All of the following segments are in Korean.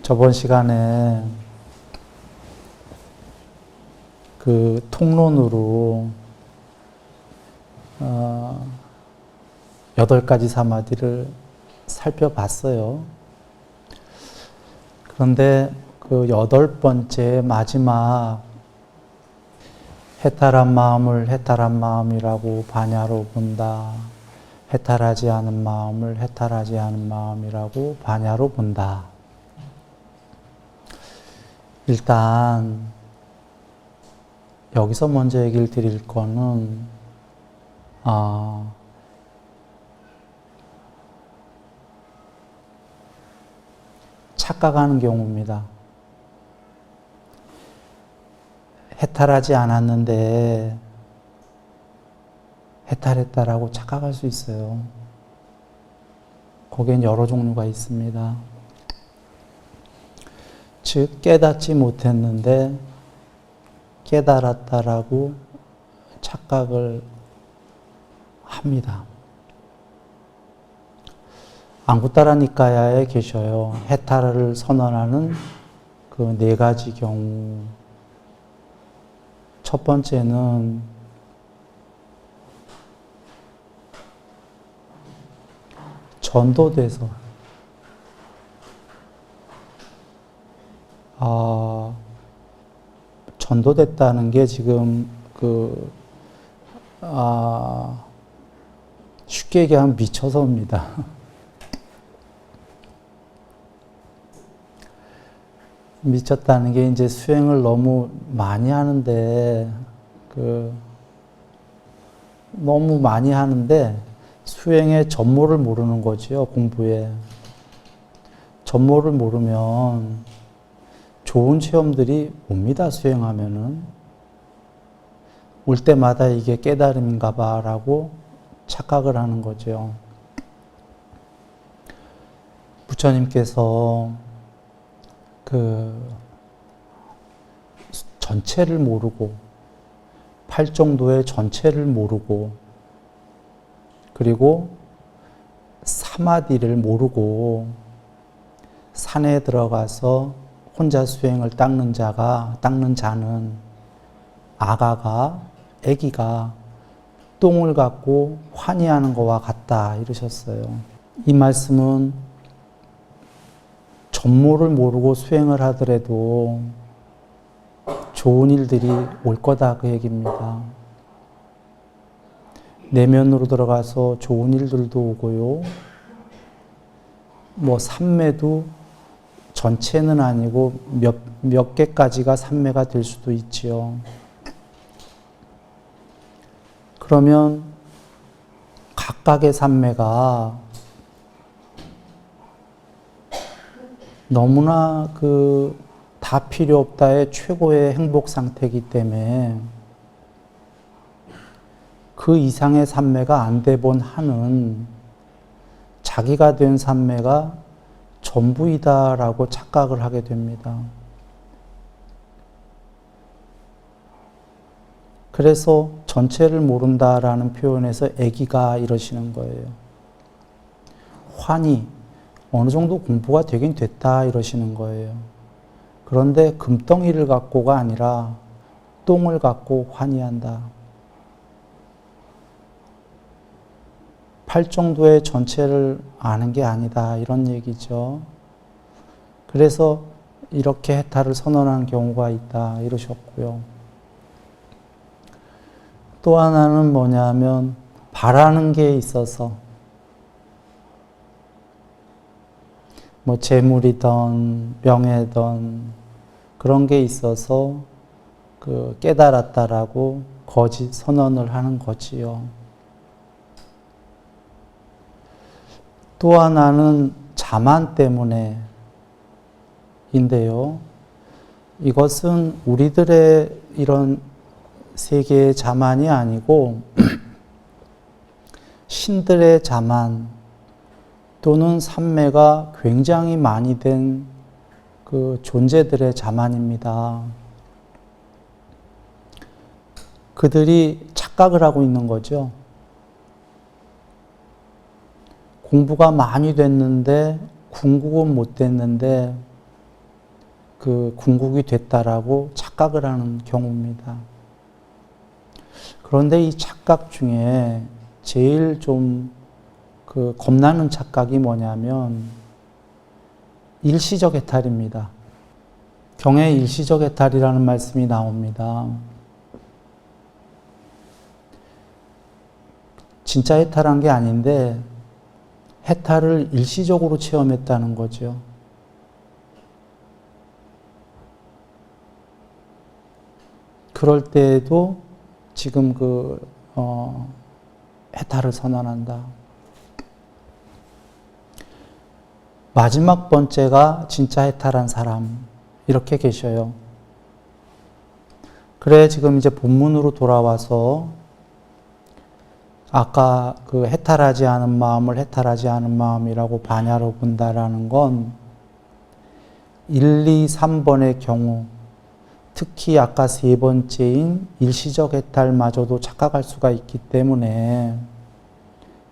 저번 시간에 그 통론으로 8가지 사마디를 살펴봤어요. 그런데 그 8번째 마지막 해탈한 마음을 해탈한 마음이라고 반야로 본다. 해탈하지 않은 마음을 해탈하지 않은 마음이라고 반야로 본다. 일단 여기서 먼저 얘기를 드릴 거는 착각하는 경우입니다. 해탈하지 않았는데 해탈했다라고 착각할 수 있어요. 거기엔 여러 종류가 있습니다. 즉 깨닫지 못했는데 깨달았다라고 착각을 합니다. 앙구타라 니카야에 계셔요. 해탈을 선언하는 그 4가지 경우. 첫 번째는 전도돼서 전도됐다는 게 지금 쉽게 얘기하면 미쳐서입니다. 미쳤다는 게 이제 수행을 너무 많이 하는데 너무 많이 하는데 수행의 전모를 모르는 거지요. 공부에 전모를 모르면 좋은 체험들이 옵니다. 수행하면은 올 때마다 이게 깨달음인가 봐라고 착각을 하는 거죠. 부처님께서 전체를 모르고 팔정도의 전체를 모르고 그리고 사마디를 모르고 산에 들어가서 혼자 수행을 닦는 자는 아기가 똥을 갖고 환희하는 것과 같다 이러셨어요. 이 말씀은 전모를 모르고 수행을 하더라도 좋은 일들이 올 거다 그 얘기입니다. 내면으로 들어가서 좋은 일들도 오고요. 삼매도 전체는 아니고 몇 개까지가 삼매가 될 수도 있지요. 그러면 각각의 삼매가 너무나 다 필요 없다의 최고의 행복 상태이기 때문에 그 이상의 삼매가 안 되본 한은 자기가 된 삼매가 전부이다라고 착각을 하게 됩니다. 그래서 전체를 모른다라는 표현에서 애기가 이러시는 거예요. 환희, 어느 정도 공부가 되긴 됐다 이러시는 거예요. 그런데 금덩이를 갖고가 아니라 똥을 갖고 환희한다. 팔정도의 전체를 아는 게 아니다 이런 얘기죠. 그래서 이렇게 해탈을 선언한 경우가 있다 이러셨고요. 또 하나는 뭐냐면 바라는 게 있어서 재물이든 명예든 그런 게 있어서 깨달았다라고 거짓 선언을 하는 거지요. 또 하나는 자만 때문에 인데요. 이것은 우리들의 이런 세계의 자만이 아니고 신들의 자만 또는 삼매가 굉장히 많이 된 존재들의 자만입니다. 그들이 착각을 하고 있는 거죠. 공부가 많이 됐는데 궁국은 못 됐는데 그 궁국이 됐다라고 착각을 하는 경우입니다. 그런데 이 착각 중에 제일 좀 그 겁나는 착각이 뭐냐면 일시적 해탈입니다. 경에 일시적 해탈이라는 말씀이 나옵니다. 진짜 해탈한 게 아닌데 해탈을 일시적으로 체험했다는 거죠. 그럴 때에도 지금 해탈을 선언한다. 마지막 번째가 진짜 해탈한 사람, 이렇게 계셔요. 그래, 지금 이제 본문으로 돌아와서 아까 그 해탈하지 않은 마음을 해탈하지 않은 마음이라고 반야로 본다라는 건 1, 2, 3번의 경우, 특히 아까 세 번째인 일시적 해탈마저도 착각할 수가 있기 때문에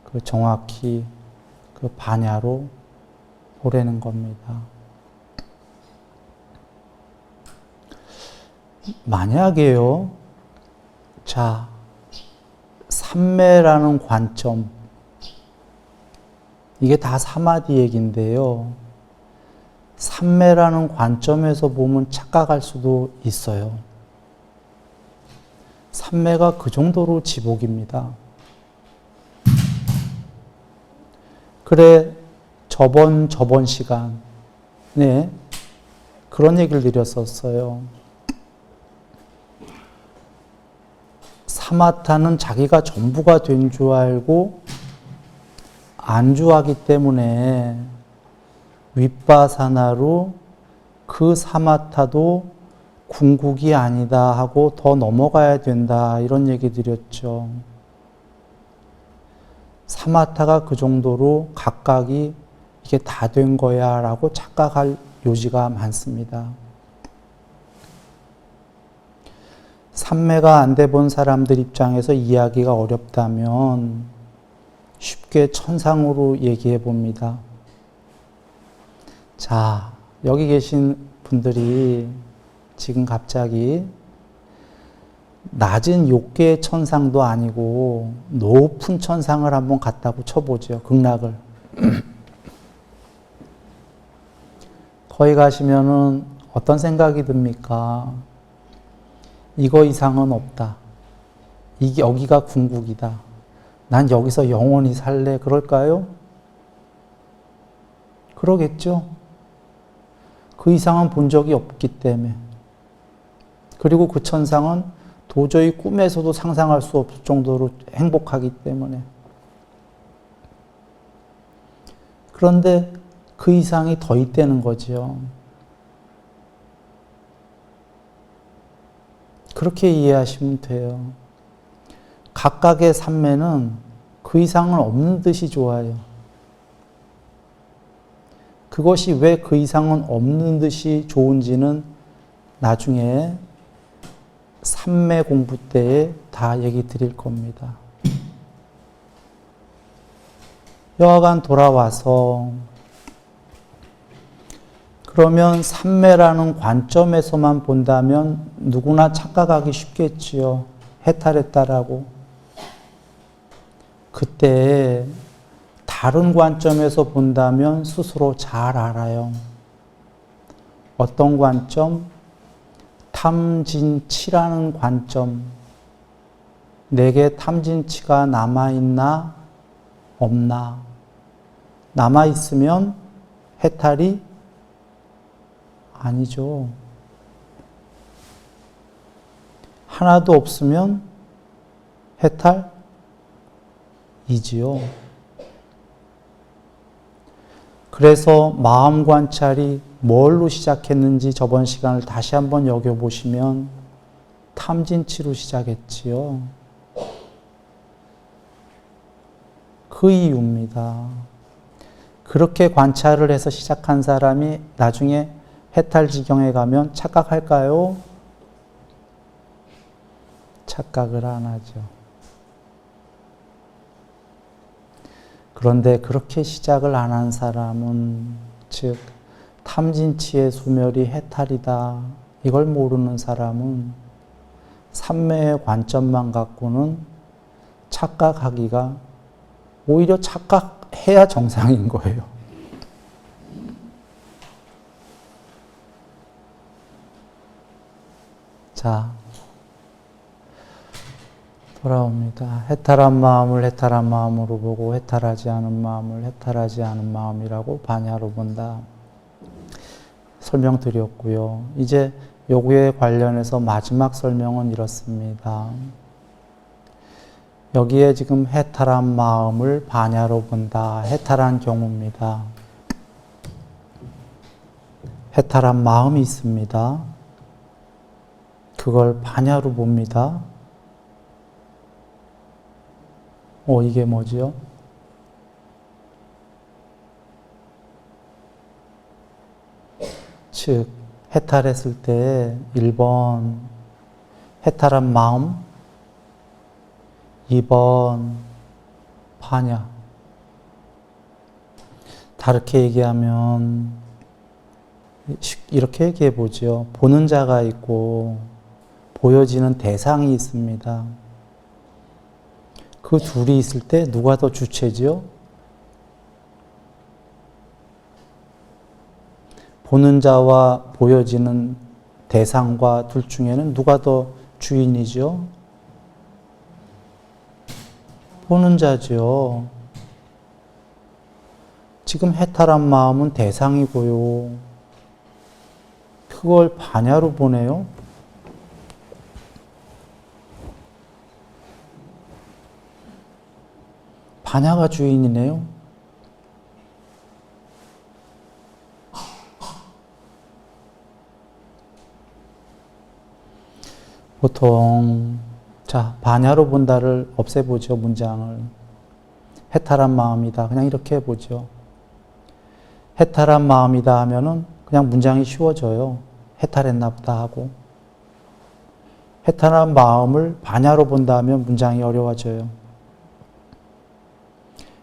그 정확히 그 반야로 보라는 겁니다. 만약에요, 자, 삼매라는 관점, 이게 다 사마디 얘기인데요. 삼매라는 관점에서 보면 착각할 수도 있어요. 삼매가 그 정도로 지복입니다. 그래, 저번 시간에 그런 얘기를 드렸었어요. 사마타는 자기가 전부가 된 줄 알고 안주하기 때문에 윗바사나로 그 사마타도 궁극이 아니다 하고 더 넘어가야 된다, 이런 얘기 드렸죠. 사마타가 그 정도로 각각이 이게 다 된 거야 라고 착각할 요지가 많습니다. 삼매가 안 돼 본 사람들 입장에서 이해하기가 어렵다면 쉽게 천상으로 얘기해 봅니다. 자, 여기 계신 분들이 지금 갑자기 낮은 욕계의 천상도 아니고 높은 천상을 한번 갖다고 쳐보죠. 극락을. 거기 가시면은 어떤 생각이 듭니까? 이거 이상은 없다. 여기가 궁극이다. 난 여기서 영원히 살래. 그럴까요? 그러겠죠. 그 이상은 본 적이 없기 때문에. 그리고 그 천상은 도저히 꿈에서도 상상할 수 없을 정도로 행복하기 때문에. 그런데 그 이상이 더 있다는 거죠. 그렇게 이해하시면 돼요. 각각의 삼매는 그 이상은 없는 듯이 좋아요. 그것이 왜 그 이상은 없는 듯이 좋은지는 나중에 삼매 공부 때에 다 얘기 드릴 겁니다. 여하간 돌아와서 그러면 삼매라는 관점에서만 본다면 누구나 착각하기 쉽겠지요. 해탈했다라고. 그때 다른 관점에서 본다면 스스로 잘 알아요. 어떤 관점? 탐진치라는 관점. 내게 탐진치가 남아있나? 없나? 남아있으면 해탈이 아니죠. 하나도 없으면 해탈이지요. 그래서 마음 관찰이 뭘로 시작했는지 저번 시간을 다시 한번 여겨보시면 탐진치로 시작했지요. 그 이유입니다. 그렇게 관찰을 해서 시작한 사람이 나중에 해탈 지경에 가면 착각할까요? 착각을 안 하죠. 그런데 그렇게 시작을 안 한 사람은, 즉 탐진치의 소멸이 해탈이다, 이걸 모르는 사람은 삼매의 관점만 갖고는 착각하기가, 오히려 착각해야 정상인 거예요. 자, 돌아옵니다. 해탈한 마음을 해탈한 마음으로 보고 해탈하지 않은 마음을 해탈하지 않은 마음이라고 반야로 본다. 설명드렸고요. 이제 요구에 관련해서 마지막 설명은 이렇습니다. 여기에 지금 해탈한 마음을 반야로 본다. 해탈한 경우입니다. 해탈한 마음이 있습니다. 그걸 반야로 봅니다. 이게 뭐지요? 즉, 해탈했을 때 1번 해탈한 마음, 2번 반야. 다르게 얘기하면 이렇게 얘기해 보죠. 보는 자가 있고 보여지는 대상이 있습니다. 그 둘이 있을 때 누가 더 주체지요? 보는 자와 보여지는 대상과 둘 중에는 누가 더 주인이죠? 보는 자죠. 지금 해탈한 마음은 대상이고요. 그걸 반야로 보네요. 반야가 주인이네요. 보통 반야로 본다를 없애보죠. 문장을. 해탈한 마음이다. 그냥 이렇게 해보죠. 해탈한 마음이다 하면은 그냥 문장이 쉬워져요. 해탈했나 보다 하고. 해탈한 마음을 반야로 본다 하면 문장이 어려워져요.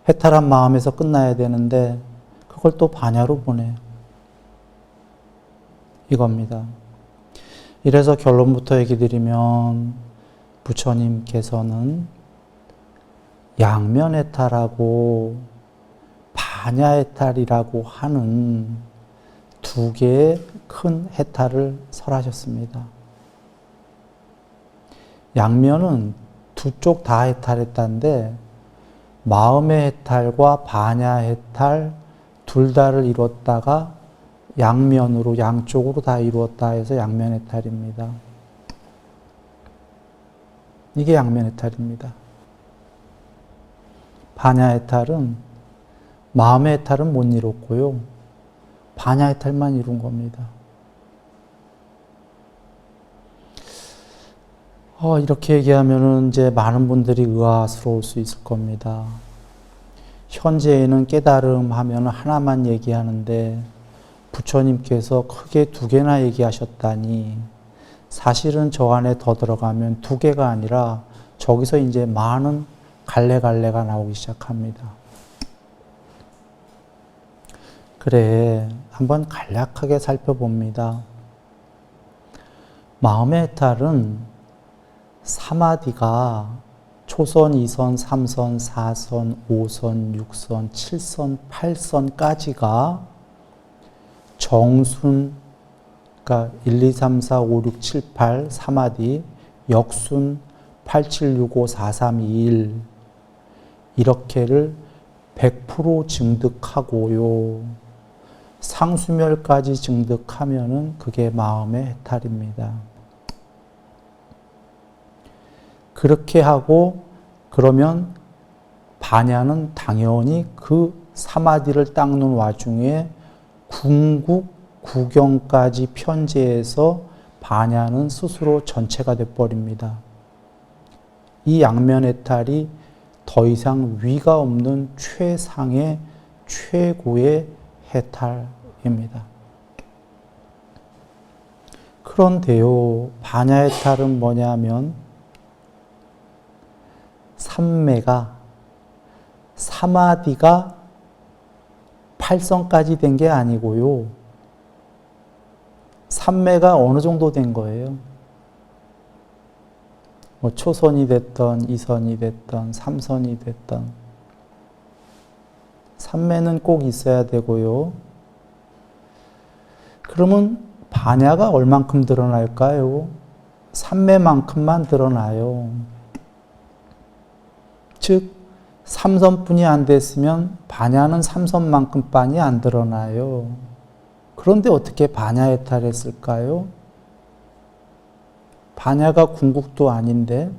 해탈한 마음에서 끝나야 되는데 그걸 또 반야로 보내요. 이겁니다. 이래서 결론부터 얘기 드리면 부처님께서는 양면해탈하고 반야해탈이라고 하는 두 개의 큰 해탈을 설하셨습니다. 양면은 두 쪽 다 해탈했다는데 마음의 해탈과 반야해탈 둘 다를 이뤘다가 양면으로 양쪽으로 다 이루었다 해서 양면해탈입니다. 이게 양면해탈입니다. 반야해탈은 마음의 해탈은 못 이뤘고요. 반야해탈만 이룬 겁니다. 이렇게 얘기하면은 이제 많은 분들이 의아스러울 수 있을 겁니다. 현재에는 깨달음 하면 하나만 얘기하는데 부처님께서 크게 두 개나 얘기하셨다니, 사실은 저 안에 더 들어가면 두 개가 아니라 저기서 이제 많은 갈래갈래가 나오기 시작합니다. 그래, 한번 간략하게 살펴봅니다. 마음의 해탈은 사마디가 초선, 2선, 3선, 4선, 5선, 6선, 7선, 8선까지가 정순, 그러니까 1, 2, 3, 4, 5, 6, 7, 8 사마디, 역순 8, 7, 6, 5, 4, 3, 2, 1 이렇게를 100% 증득하고요. 상수멸까지 증득하면은 그게 마음의 해탈입니다. 그렇게 하고 그러면 반야는 당연히 그 사마디를 닦는 와중에 궁극, 구경까지 편제해서 반야는 스스로 전체가 돼버립니다. 이 양면해탈이 더 이상 위가 없는 최상의 최고의 해탈입니다. 그런데요, 반야해탈은 뭐냐면 삼매가 사마디가 팔성까지 된 게 아니고요. 삼매가 어느 정도 된 거예요? 뭐 초선이 됐던, 이선이 됐던, 삼선이 됐던. 삼매는 꼭 있어야 되고요. 그러면 반야가 얼만큼 드러날까요? 삼매만큼만 드러나요. 즉, 삼선뿐이 안 됐으면 반야는 삼선만큼뿐이 안 드러나요. 그런데 어떻게 반야해탈했을까요? 반야가 궁극도 아닌데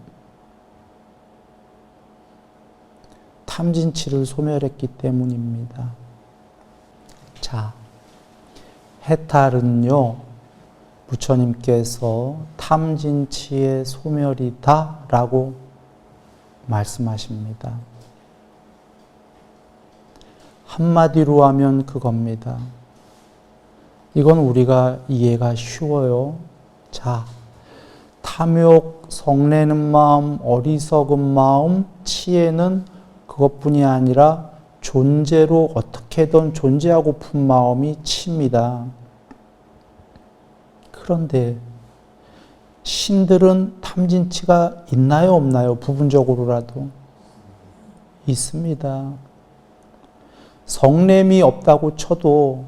탐진치를 소멸했기 때문입니다. 자, 해탈은요, 부처님께서 탐진치의 소멸이다 라고 말씀하십니다. 한마디로 하면 그겁니다. 이건 우리가 이해가 쉬워요. 자, 탐욕, 성내는 마음, 어리석은 마음, 치에는 그것뿐이 아니라 존재로 어떻게든 존재하고픈 마음이 치입니다. 그런데 신들은 탐진치가 있나요, 없나요? 부분적으로라도 있습니다. 성냄이 없다고 쳐도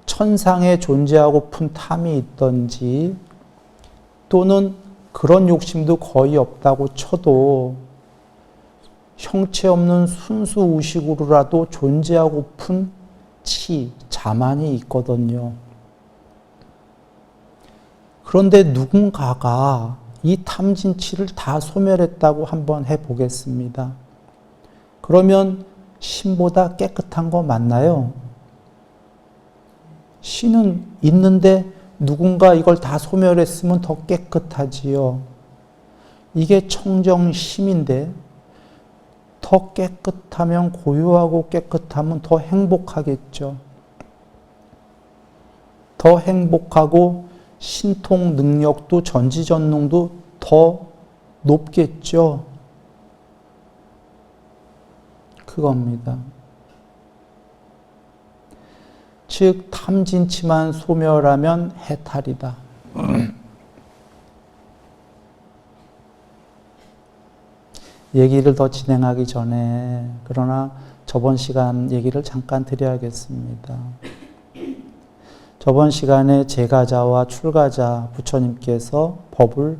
천상에 존재하고픈 탐이 있던지 또는 그런 욕심도 거의 없다고 쳐도 형체 없는 순수 의식으로라도 존재하고픈 치, 자만이 있거든요. 그런데 누군가가 이 탐진치를 다 소멸했다고 한번 해보겠습니다. 그러면 신보다 깨끗한 거 맞나요? 신은 있는데 누군가 이걸 다 소멸했으면 더 깨끗하지요. 이게 청정심인데 더 깨끗하면, 고요하고 깨끗하면 더 행복하겠죠. 더 행복하고 신통 능력도 전지전능도 더 높겠죠. 그겁니다. 즉 탐진치만 소멸하면 해탈이다. 얘기를 더 진행하기 전에 그러나 저번 시간 얘기를 잠깐 드려야겠습니다. 저번 시간에 제가자와 출가자 부처님께서 법을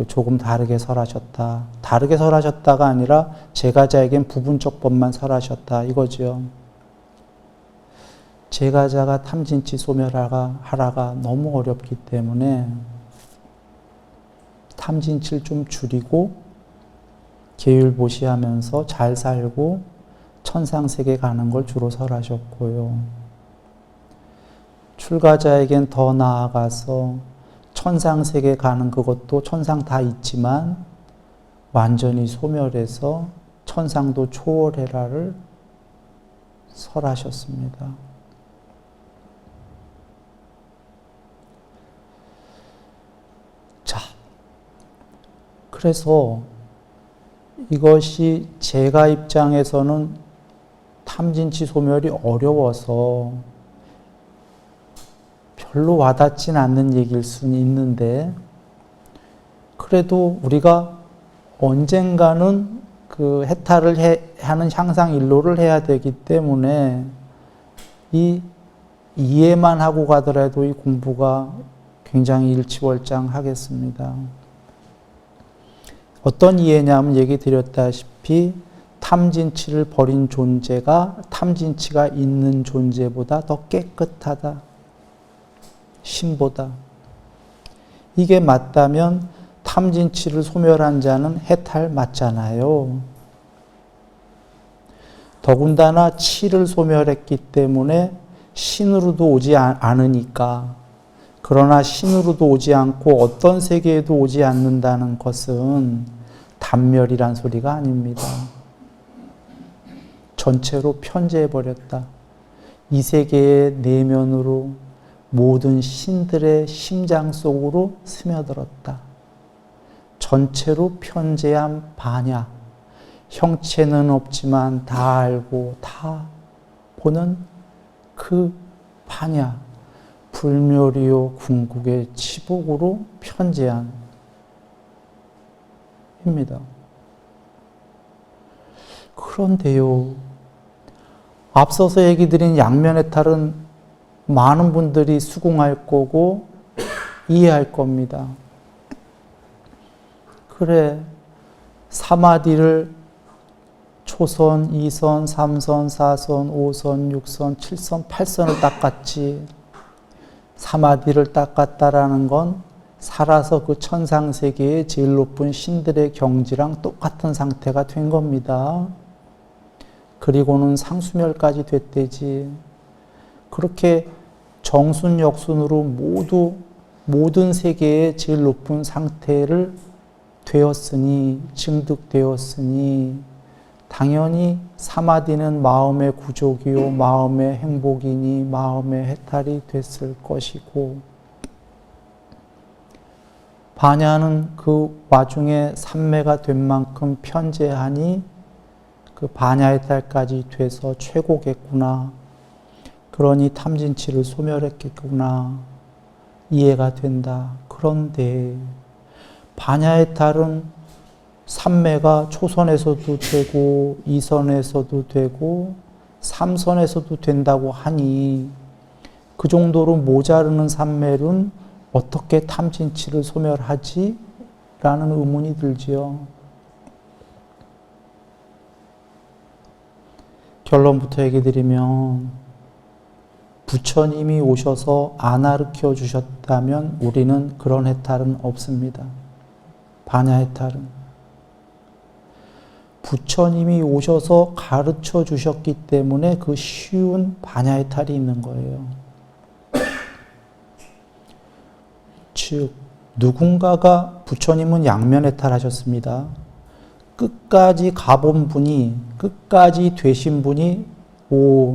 조금 다르게 설하셨다. 다르게 설하셨다가 아니라 제가자에겐 부분적 법만 설하셨다 이거죠. 제가자가 탐진치 소멸하라가 너무 어렵기 때문에 탐진치를 좀 줄이고 계율보시하면서 잘 살고 천상세계 가는 걸 주로 설하셨고요. 출가자에겐 더 나아가서 천상세계 가는 그것도 천상 다 있지만 완전히 소멸해서 천상도 초월해라를 설하셨습니다. 자, 그래서 이것이 제가 입장에서는 탐진치 소멸이 어려워서 별로 와닿진 않는 얘기일 수는 있는데 그래도 우리가 언젠가는 그 해탈을 하는 향상 일로를 해야 되기 때문에 이 이해만 하고 가더라도 이 공부가 굉장히 일취월장하겠습니다. 어떤 이해냐면 얘기 드렸다시피 탐진치를 버린 존재가 탐진치가 있는 존재보다 더 깨끗하다. 신보다. 이게 맞다면 탐진치를 소멸한 자는 해탈 맞잖아요. 더군다나 치를 소멸했기 때문에 신으로도 오지 않으니까 그러나 신으로도 오지 않고 어떤 세계에도 오지 않는다는 것은 단멸이란 소리가 아닙니다. 전체로 편재해버렸다. 이 세계의 내면으로 모든 신들의 심장 속으로 스며들었다. 전체로 편재한 반야. 형체는 없지만 다 알고 다 보는 그 반야, 불묘리요 궁극의 치복으로 편재한 입니다. 그런데요, 앞서서 얘기 드린 양면해탈은 많은 분들이 수긍할 거고 이해할 겁니다. 그래, 사마디를 초선, 2선, 3선, 4선, 5선, 6선, 7선, 8선을 닦았지. 사마디를 닦았다라는 건 살아서 그 천상세계의 제일 높은 신들의 경지랑 똑같은 상태가 된 겁니다. 그리고는 상수멸까지 됐대지. 그렇게 정순역순으로 모든 세계의 제일 높은 상태를 되었으니, 증득되었으니 당연히 사마디는 마음의 구족이요 마음의 행복이니 마음의 해탈이 됐을 것이고, 반야는 그 와중에 삼매가 된 만큼 편재하니 그 반야해탈까지 돼서 최고겠구나. 그러니 탐진치를 소멸했겠구나. 이해가 된다. 그런데 반야해탈은 삼매가 초선에서도 되고 2선에서도 되고 3선에서도 된다고 하니 그 정도로 모자르는 삼매는 어떻게 탐진치를 소멸하지? 라는 의문이 들지요. 결론부터 얘기 드리면 부처님이 오셔서 안 가르쳐 주셨다면 우리는 그런 해탈은 없습니다. 반야해탈은. 부처님이 오셔서 가르쳐 주셨기 때문에 그 쉬운 반야해탈이 있는 거예요. 즉 누군가가, 부처님은 양면해탈하셨습니다. 끝까지 가본 분이, 끝까지 되신 분이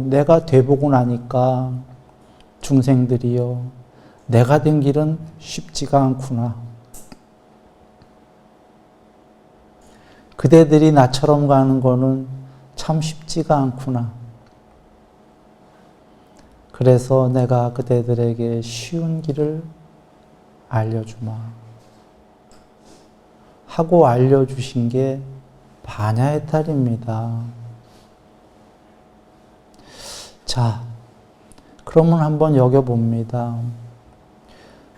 내가 돼보고 나니까 중생들이요, 내가 된 길은 쉽지가 않구나. 그대들이 나처럼 가는 거는 참 쉽지가 않구나. 그래서 내가 그대들에게 쉬운 길을 알려주마 하고 알려주신 게 반야해탈입니다. 자, 그러면 한번 여겨봅니다.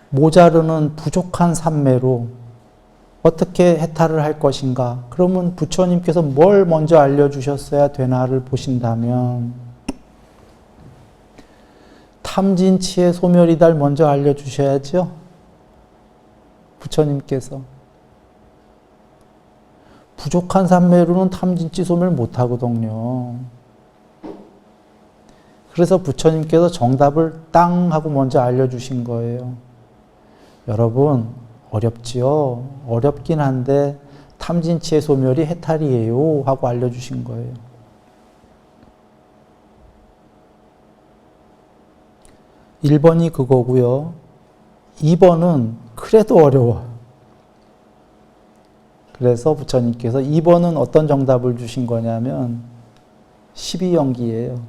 모자르는 부족한 삼매로 어떻게 해탈을 할 것인가? 그러면 부처님께서 뭘 먼저 알려주셨어야 되나를 보신다면 탐진치의 소멸이달 먼저 알려주셔야죠. 부처님께서. 부족한 삼매로는 탐진치 소멸 못하거든요. 그래서 부처님께서 정답을 땅 하고 먼저 알려주신 거예요. 여러분, 어렵지요? 어렵긴 한데 탐진치의 소멸이 해탈이에요 하고 알려주신 거예요. (1번이) 그거고요. (2번은) 그래도 어려워. 그래서 부처님께서 (2번은) 어떤 정답을 주신 거냐면 12연기예요.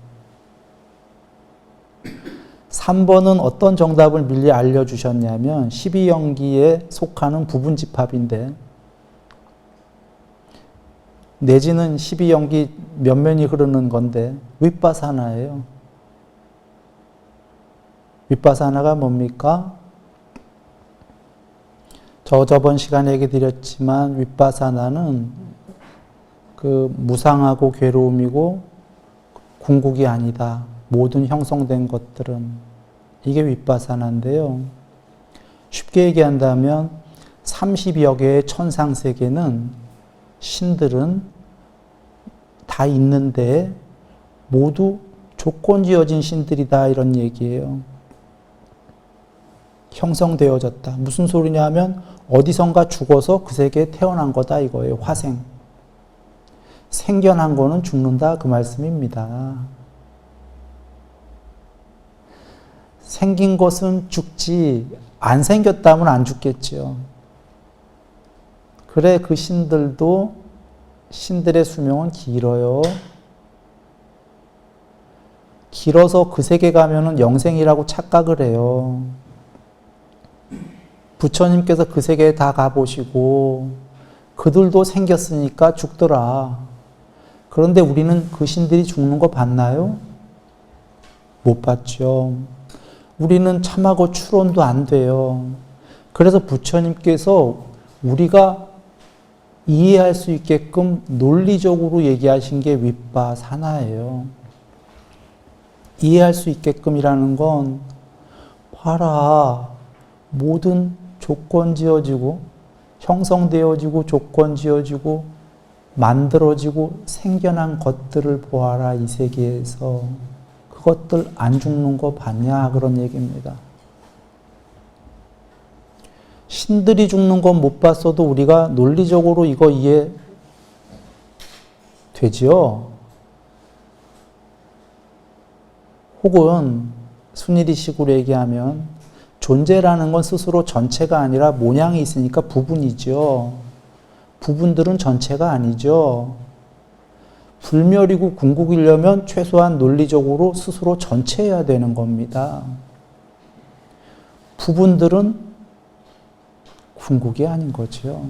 (3번은) 어떤 정답을 미리 알려주셨냐면 12연기에 속하는 부분집합인데, 내지는 12연기 면면이 흐르는 건데 윗바사나예요. 윗바사나가 뭡니까? 저번 시간에 얘기 드렸지만 윗바사나는 그 무상하고 괴로움이고 궁극이 아니다. 모든 형성된 것들은. 이게 윗바사나인데요. 쉽게 얘기한다면 30여 개의 천상세계는, 신들은 다 있는데 모두 조건지어진 신들이다, 이런 얘기예요. 형성되어졌다. 무슨 소리냐 하면 어디선가 죽어서 그 세계에 태어난 거다 이거예요. 화생. 생겨난 거는 죽는다, 그 말씀입니다. 생긴 것은 죽지, 안 생겼다면 안 죽겠죠. 그래, 그 신들도 신들의 수명은 길어요. 길어서 그 세계 가면은 영생이라고 착각을 해요. 부처님께서 그 세계에 다 가보시고 그들도 생겼으니까 죽더라. 그런데 우리는 그 신들이 죽는 거 봤나요? 못 봤죠. 우리는 참하고 추론도 안 돼요. 그래서 부처님께서 우리가 이해할 수 있게끔 논리적으로 얘기하신 게 윗바사나예요. 이해할 수 있게끔이라는 건 봐라. 모든 조건 지어지고 형성되어지고 조건 지어지고 만들어지고 생겨난 것들을 보아라. 이 세계에서 그것들 안 죽는 거 봤냐? 그런 얘기입니다. 신들이 죽는 건 못 봤어도 우리가 논리적으로 이거 이해 되지요? 혹은 순일이식으로 얘기하면 존재라는 건 스스로 전체가 아니라 모양이 있으니까 부분이죠. 부분들은 전체가 아니죠. 불멸이고 궁극이려면 최소한 논리적으로 스스로 전체여야 되는 겁니다. 부분들은 궁극이 아닌 거죠.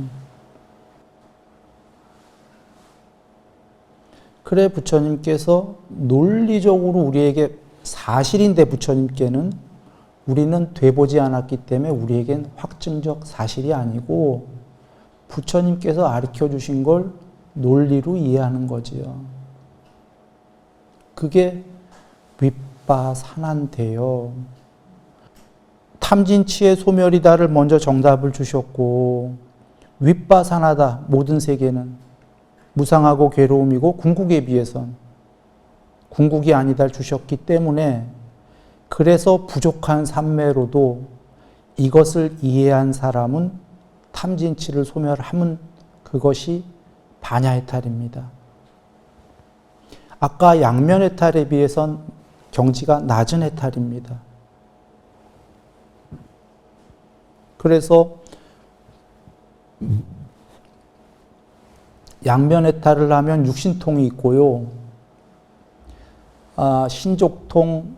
그래 부처님께서 논리적으로 우리에게 사실인데 부처님께는 우리는 돼보지 않았기 때문에 우리에겐 확증적 사실이 아니고 부처님께서 가르쳐 주신 걸 논리로 이해하는 거지요. 그게 윗바사나인데요. 탐진치의 소멸이다를 먼저 정답을 주셨고 윗바사나다 모든 세계는 무상하고 괴로움이고 궁극에 비해선 궁극이 아니다를 주셨기 때문에 그래서 부족한 삼매로도 이것을 이해한 사람은 탐진치를 소멸하면 그것이 반야해탈입니다. 아까 양면해탈에 비해선 경지가 낮은 해탈입니다. 그래서 양면해탈을 하면 육신통이 있고요. 신족통,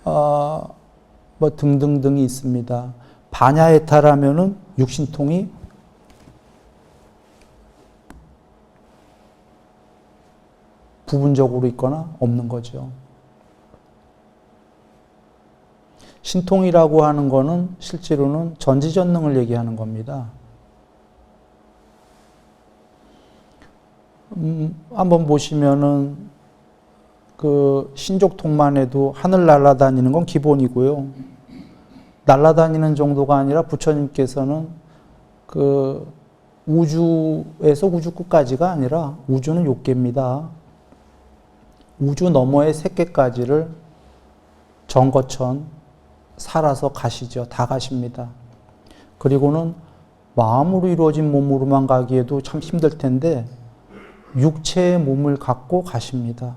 뭐 등등등이 있습니다. 반야해탈하면은 육신통이 부분적으로 있거나 없는 거죠. 신통이라고 하는 거는 실제로는 전지전능을 얘기하는 겁니다. 한번 보시면은 그 신족통만 해도 하늘 날아다니는 건 기본이고요. 날아다니는 정도가 아니라 부처님께서는 그 우주에서 우주 끝까지가 아니라 우주는 요계입니다. 우주 너머의 세계까지를 정거천 살아서 가시죠. 다 가십니다. 그리고는 마음으로 이루어진 몸으로만 가기에도 참 힘들 텐데 육체의 몸을 갖고 가십니다.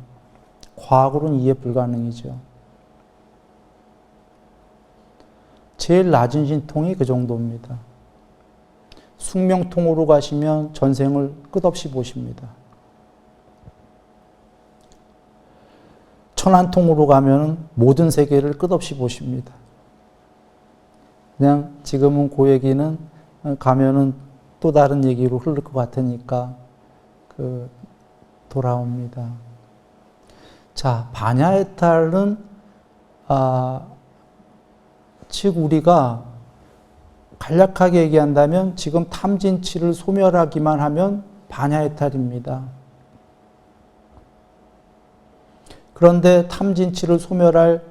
과학으로는 이해 불가능이죠. 제일 낮은 신통이 그 정도입니다. 숙명통으로 가시면 전생을 끝없이 보십니다. 천안통으로 가면 모든 세계를 끝없이 보십니다. 그냥 지금은 그 얘기는 가면은 또 다른 얘기로 흐를 것 같으니까 돌아옵니다. 자, 반야해탈은 즉 우리가 간략하게 얘기한다면 지금 탐진치를 소멸하기만 하면 반야해탈입니다. 그런데 탐진치를 소멸할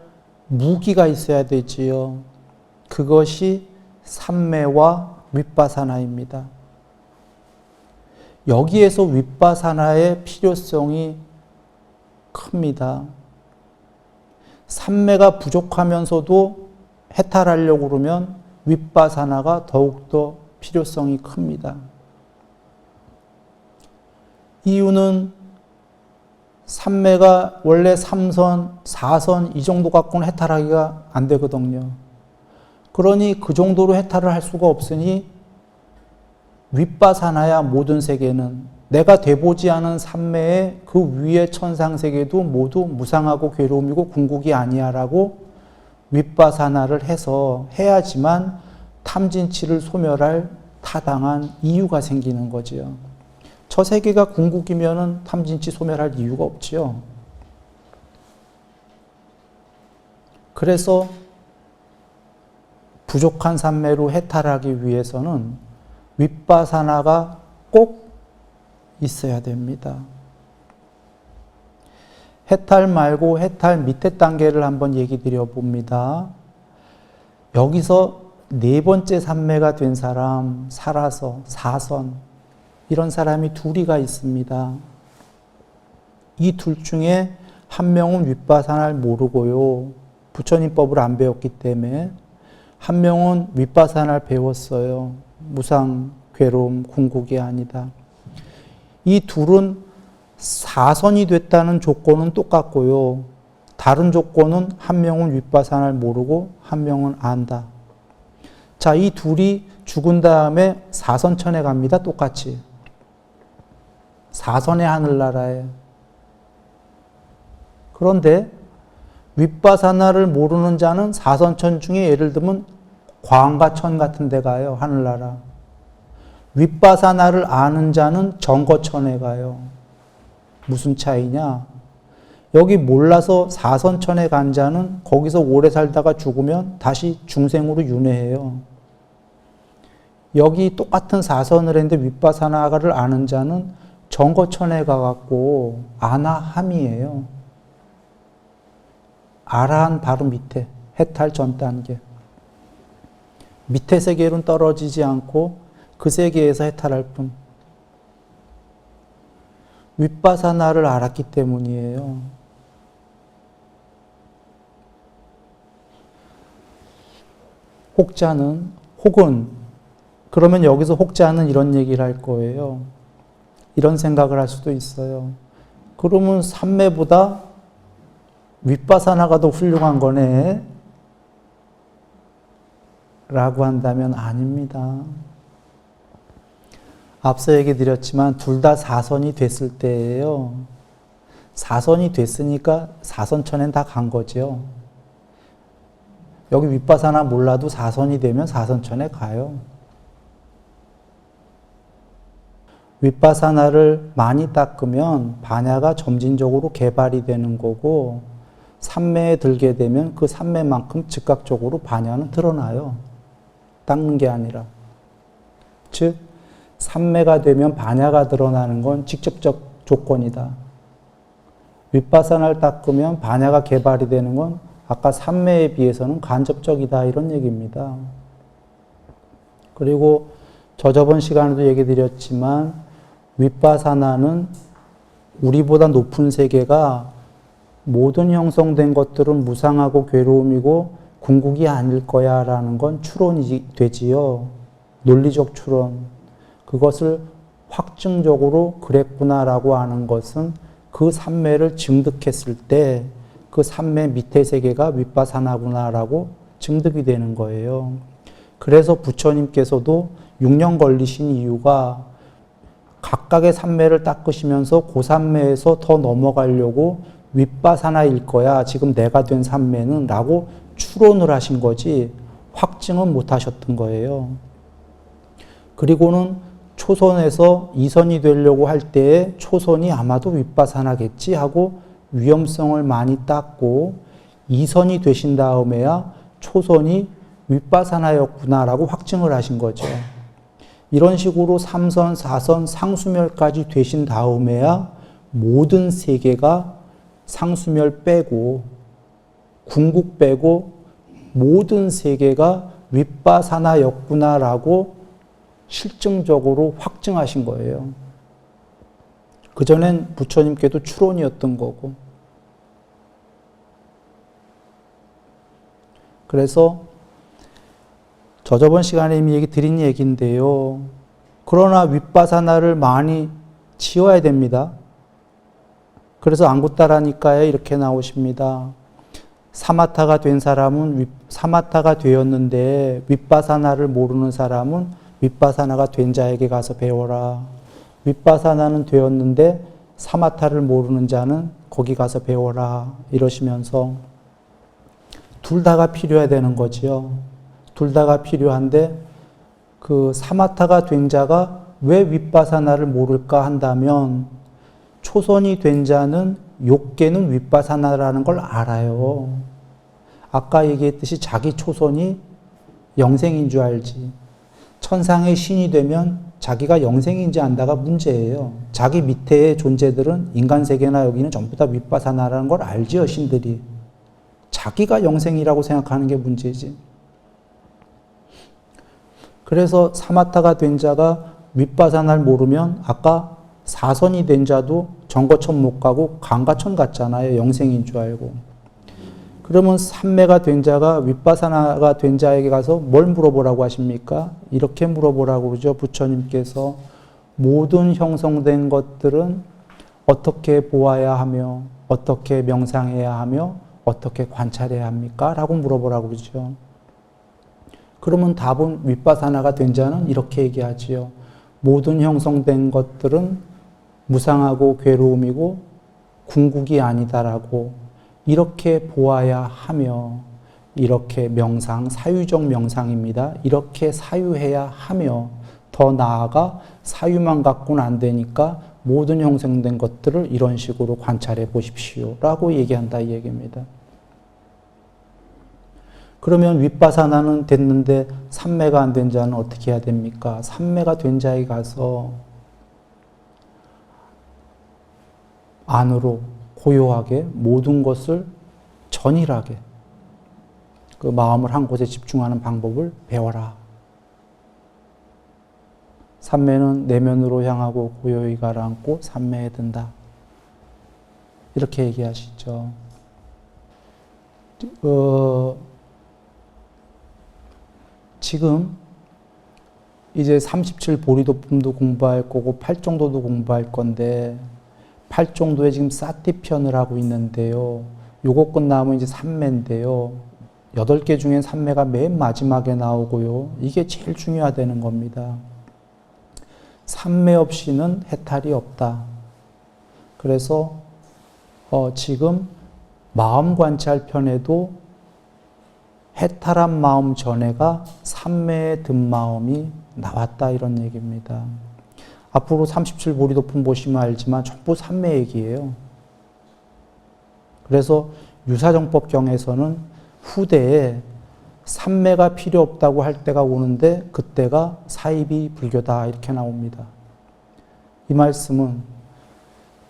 무기가 있어야 되지요. 그것이 삼매와 윗바사나입니다. 여기에서 윗바사나의 필요성이 큽니다. 삼매가 부족하면서도 해탈하려고 그러면 윗바사나가 더욱더 필요성이 큽니다. 이유는 삼매가 원래 3선, 4선 이 정도 갖고는 해탈하기가 안 되거든요. 그러니 그 정도로 해탈을 할 수가 없으니 윗바사나야 모든 세계는 내가 돼보지 않은 삼매의 그 위의 천상세계도 모두 무상하고 괴로움이고 궁극이 아니야라고 윗바사나를 해서 해야지만 탐진치를 소멸할 타당한 이유가 생기는 거지요. 저 세계가 궁극이면은 탐진치 소멸할 이유가 없지요. 그래서 부족한 삼매로 해탈하기 위해서는 윗바사나가 꼭 있어야 됩니다. 해탈 말고 해탈 밑에 단계를 한번 얘기 드려 봅니다. 여기서 네 번째 삼매가 된 사람, 살아서 사선, 이런 사람이 둘이가 있습니다. 이 둘 중에 한 명은 윗바사나를 모르고요. 부처님법을 안 배웠기 때문에 한 명은 윗바사나를 배웠어요. 무상, 괴로움, 궁극이 아니다. 이 둘은 사선이 됐다는 조건은 똑같고요. 다른 조건은 한 명은 윗바사나를 모르고 한 명은 안다. 자, 이 둘이 죽은 다음에 사선천에 갑니다. 똑같이. 사선의 하늘나라에. 그런데 윗바사나를 모르는 자는 사선천 중에 예를 들면 광가천 같은 데 가요. 하늘나라. 윗바사나를 아는 자는 정거천에 가요. 무슨 차이냐? 여기 몰라서 사선천에 간 자는 거기서 오래 살다가 죽으면 다시 중생으로 윤회해요. 여기 똑같은 사선을 했는데 윗바사나를 아는 자는 정거천에 가갖고 아나함이에요. 아라한 바로 밑에 해탈 전 단계. 밑에 세계로는 떨어지지 않고 그 세계에서 해탈할 뿐. 윗바사나를 알았기 때문이에요. 혹자는, 혹은, 그러면 여기서 혹자는 이런 얘기를 할 거예요. 이런 생각을 할 수도 있어요. 그러면 삼매보다 윗바사나가 더 훌륭한 거네? 라고 한다면 아닙니다. 앞서 얘기 드렸지만 둘 다 사선이 됐을 때예요. 사선이 됐으니까 사선천엔 다 간 거죠. 여기 윗바사나 몰라도 사선이 되면 사선천에 가요. 윗바사나를 많이 닦으면 반야가 점진적으로 개발이 되는 거고 삼매에 들게 되면 그 삼매만큼 즉각적으로 반야는 드러나요. 닦는 게 아니라. 즉 삼매가 되면 반야가 드러나는 건 직접적 조건이다. 윗바사나를 닦으면 반야가 개발이 되는 건 아까 삼매에 비해서는 간접적이다 이런 얘기입니다. 그리고 저번 시간에도 얘기 드렸지만 윗바사나는 우리보다 높은 세계가 모든 형성된 것들은 무상하고 괴로움이고 궁극이 아닐 거야 라는 건 추론이 되지요. 논리적 추론. 그것을 확증적으로 그랬구나라고 하는 것은 그 삼매를 증득했을 때 그 삼매 밑에 세계가 윗바사나구나라고 증득이 되는 거예요. 그래서 부처님께서도 6년 걸리신 이유가 각각의 삼매를 닦으시면서 그 삼매에서 더 넘어가려고 윗바사나일 거야. 지금 내가 된 삼매는 라고 추론을 하신 거지 확증은 못 하셨던 거예요. 그리고는 초선에서 이선이 되려고 할 때에 초선이 아마도 윗바사나겠지 하고 위험성을 많이 닦고 이선이 되신 다음에야 초선이 윗바사나였구나라고 확증을 하신 거죠. 이런 식으로 3선, 4선, 상수멸까지 되신 다음에야 모든 세계가 상수멸 빼고 궁극 빼고 모든 세계가 윗바사나였구나라고 실증적으로 확증하신 거예요. 그전엔 부처님께도 추론이었던 거고. 그래서 저번 시간에 이미 얘기 드린 얘기인데요. 그러나 윗바사나를 많이 치워야 됩니다. 그래서 안구따라니까에 이렇게 나오십니다. 사마타가 된 사람은 사마타가 되었는데 윗바사나를 모르는 사람은 윗바사나가 된 자에게 가서 배워라. 윗바사나는 되었는데 사마타를 모르는 자는 거기 가서 배워라 이러시면서 둘 다가 필요해야 되는 거지요. 둘 다가 필요한데 그 사마타가 된 자가 왜 윗바사나를 모를까 한다면 초선이 된 자는 욕계는 윗바사나라는 걸 알아요. 아까 얘기했듯이 자기 초선이 영생인 줄 알지. 천상의 신이 되면 자기가 영생인지 안다가 문제예요. 자기 밑에의 존재들은 인간 세계나 여기는 전부 다 윗바사나라는 걸 알지요, 신들이. 자기가 영생이라고 생각하는 게 문제지. 그래서 사마타가 된 자가 윗바사나를 모르면 아까 사선이 된 자도 정거천 못 가고 강가천 갔잖아요. 영생인 줄 알고. 그러면 삼매가 된 자가 윗바사나가 된 자에게 가서 뭘 물어보라고 하십니까? 이렇게 물어보라고 그러죠. 부처님께서 모든 형성된 것들은 어떻게 보아야 하며 어떻게 명상해야 하며 어떻게 관찰해야 합니까? 라고 물어보라고 그러죠. 그러면 답은 윗바사나가 된 자는 이렇게 얘기하지요. 모든 형성된 것들은 무상하고 괴로움이고 궁극이 아니다라고 이렇게 보아야 하며 이렇게 명상, 사유적 명상입니다. 이렇게 사유해야 하며 더 나아가 사유만 갖고는 안 되니까 모든 형성된 것들을 이런 식으로 관찰해 보십시오 라고 얘기한다 이 얘기입니다. 그러면 윗바사나는 됐는데 삼매가 안 된 자는 어떻게 해야 됩니까? 삼매가 된 자에 가서 안으로 고요하게 모든 것을 전일하게 그 마음을 한 곳에 집중하는 방법을 배워라. 삼매는 내면으로 향하고 고요히 가라앉고 삼매에 든다. 이렇게 얘기하시죠. 지금 이제 37 보리도품도 공부할 거고 팔정도도 공부할 건데 팔정도에 지금 사티편을 하고 있는데요. 요거 끝나면 이제 삼매인데요. 8개 중엔 삼매가 맨 마지막에 나오고요. 이게 제일 중요하다는 겁니다. 삼매 없이는 해탈이 없다. 그래서 지금 마음 관찰 편에도 해탈한 마음 전에가 삼매에 든 마음이 나왔다 이런 얘기입니다. 앞으로 37 보리도품 보시면 알지만 전부 삼매 얘기예요. 그래서 유사정법경에서는 후대에 삼매가 필요 없다고 할 때가 오는데 그때가 사입이 불교다 이렇게 나옵니다. 이 말씀은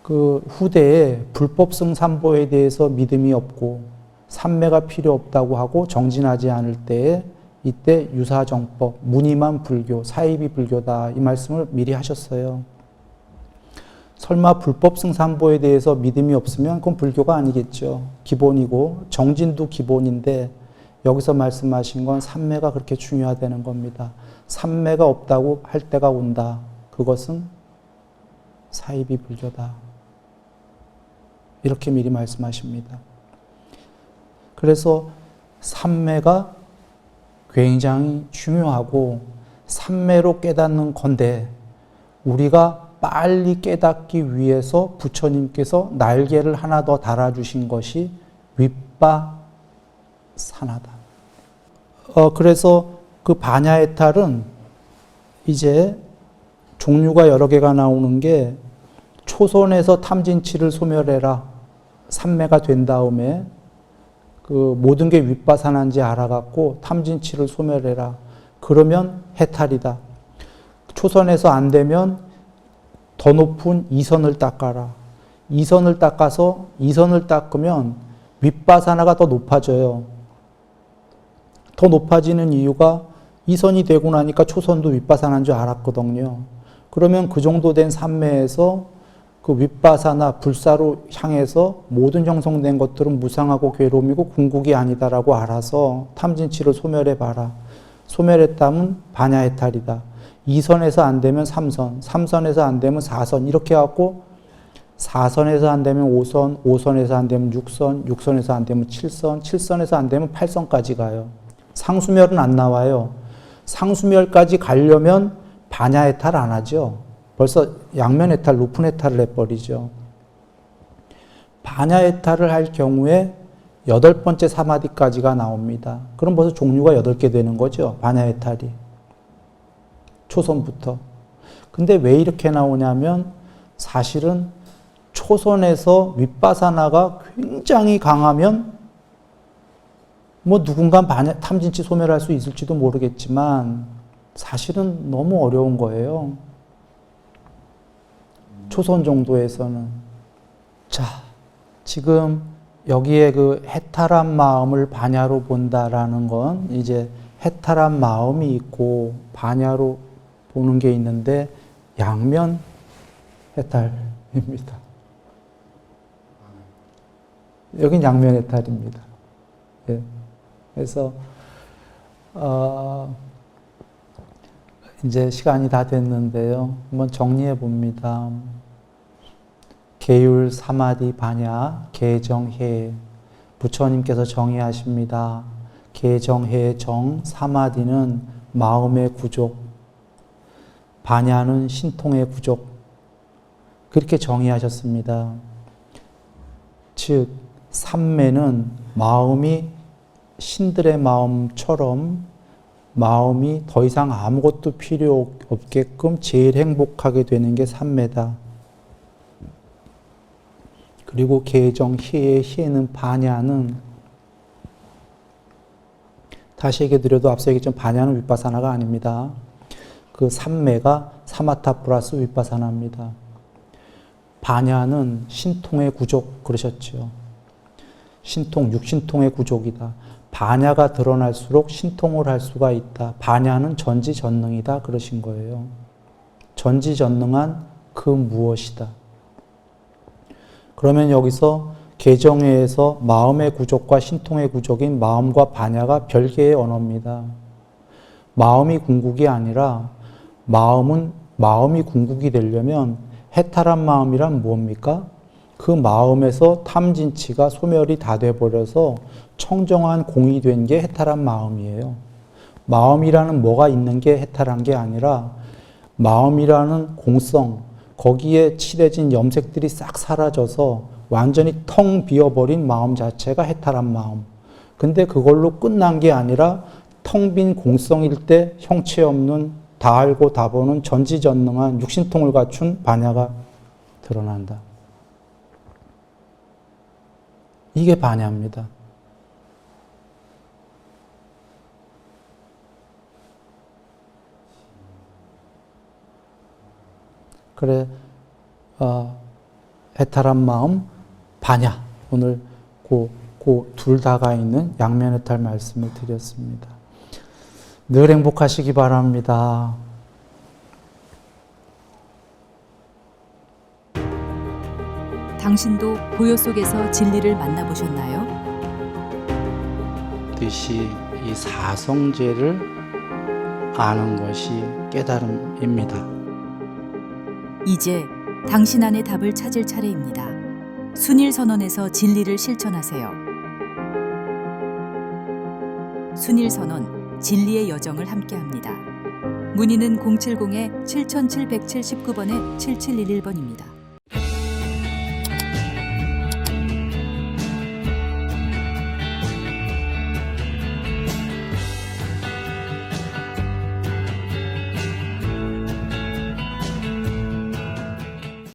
그 후대에 불법성 삼보에 대해서 믿음이 없고 삼매가 필요 없다고 하고 정진하지 않을 때에 이때 유사정법, 무늬만 불교, 사입이 불교다 이 말씀을 미리 하셨어요. 설마 불법성 삼보에 대해서 믿음이 없으면 그건 불교가 아니겠죠. 기본이고 정진도 기본인데 여기서 말씀하신 건 삼매가 그렇게 중요하다는 겁니다. 삼매가 없다고 할 때가 온다. 그것은 사입이 불교다. 이렇게 미리 말씀하십니다. 그래서 삼매가 굉장히 중요하고 삼매로 깨닫는 건데 우리가 빨리 깨닫기 위해서 부처님께서 날개를 하나 더 달아주신 것이 윗바사나다. 그래서 그 반야해탈은 이제 종류가 여러 개가 나오는 게 초선에서 탐진치를 소멸해라. 삼매가 된 다음에 그 모든 게 윗바사나인지 알아갖고 탐진치를 소멸해라. 그러면 해탈이다. 초선에서 안 되면 더 높은 이선을 닦아라. 이선을 닦아서 이선을 닦으면 윗바사나가 더 높아져요. 더 높아지는 이유가 이선이 되고 나니까 초선도 윗바사나인 줄 알았거든요. 그러면 그 정도 된 삼매에서 그 윗바사나 불사로 향해서 모든 형성된 것들은 무상하고 괴로움이고 궁극이 아니다라고 알아서 탐진치를 소멸해봐라. 소멸했다면 반야해탈이다. 2선에서 안 되면 3선, 3선에서 안 되면 4선 이렇게 해갖고 4선에서 안 되면 5선, 5선에서 안 되면 6선, 6선에서 안 되면 7선, 7선에서 안 되면 8선까지 가요. 상수멸은 안 나와요. 상수멸까지 가려면 반야해탈 안 하죠. 벌써 양면 해탈, 높은 해탈을 해버리죠. 반야 해탈을 할 경우에 8번째 사마디까지가 나옵니다. 그럼 벌써 종류가 8개 되는 거죠. 반야 해탈이. 초선부터. 근데 왜 이렇게 나오냐면 사실은 초선에서 윗바사나가 굉장히 강하면 뭐 누군가 탐진치 소멸할 수 있을지도 모르겠지만 사실은 너무 어려운 거예요. 초선 정도에서는. 자, 지금 여기에 그 해탈한 마음을 반야로 본다라는 건 이제 해탈한 마음이 있고 반야로 보는 게 있는데 양면 해탈입니다. 여긴 양면 해탈입니다. 예. 그래서 이제 시간이 다 됐는데요. 한번 정리해 봅니다. 계율 사마디 반야 계정해 부처님께서 정의하십니다. 계정해 정 사마디는 마음의 구족, 반야는 신통의 구족 그렇게 정의하셨습니다. 즉 삼매는 마음이 신들의 마음처럼 마음이 더 이상 아무것도 필요 없게끔 제일 행복하게 되는 게 삼매다. 그리고 계정 희의 희에는 반야는 다시 얘기해 드려도 앞서 얘기했지만 반야는 윗바사나가 아닙니다. 그 삼매가 사마타 플러스 윗바사나입니다. 반야는 신통의 구족 그러셨죠. 신통, 육신통의 구족이다. 반야가 드러날수록 신통을 할 수가 있다. 반야는 전지전능이다 그러신 거예요. 전지전능한 그 무엇이다. 그러면 여기서 계정회에서 마음의 구족과 신통의 구족인 마음과 반야가 별개의 언어입니다. 마음이 궁극이 아니라 마음이 궁극이 되려면 해탈한 마음이란 무엇입니까? 그 마음에서 탐진치가 소멸이 다 돼버려서 청정한 공이 된 게 해탈한 마음이에요. 마음이라는 뭐가 있는 게 해탈한 게 아니라 마음이라는 공성, 거기에 칠해진 염색들이 싹 사라져서 완전히 텅 비어버린 마음 자체가 해탈한 마음. 근데 그걸로 끝난 게 아니라 텅 빈 공성일 때 형체 없는 다 알고 다 보는 전지전능한 육신통을 갖춘 반야가 드러난다. 이게 반야입니다. 그래, 해탈한 마음, 반야. 오늘 둘 다가 있는 양면 해탈 말씀을 드렸습니다. 늘 행복하시기 바랍니다. 당신도 고요 속에서 진리를 만나보셨나요? 뜻이 이 사성제를 아는 것이 깨달음입니다. 이제 당신 안의 답을 찾을 차례입니다. 순일선언에서 진리를 실천하세요. 순일선언, 진리의 여정을 함께합니다. 문의는 070-7779번에 7711번입니다.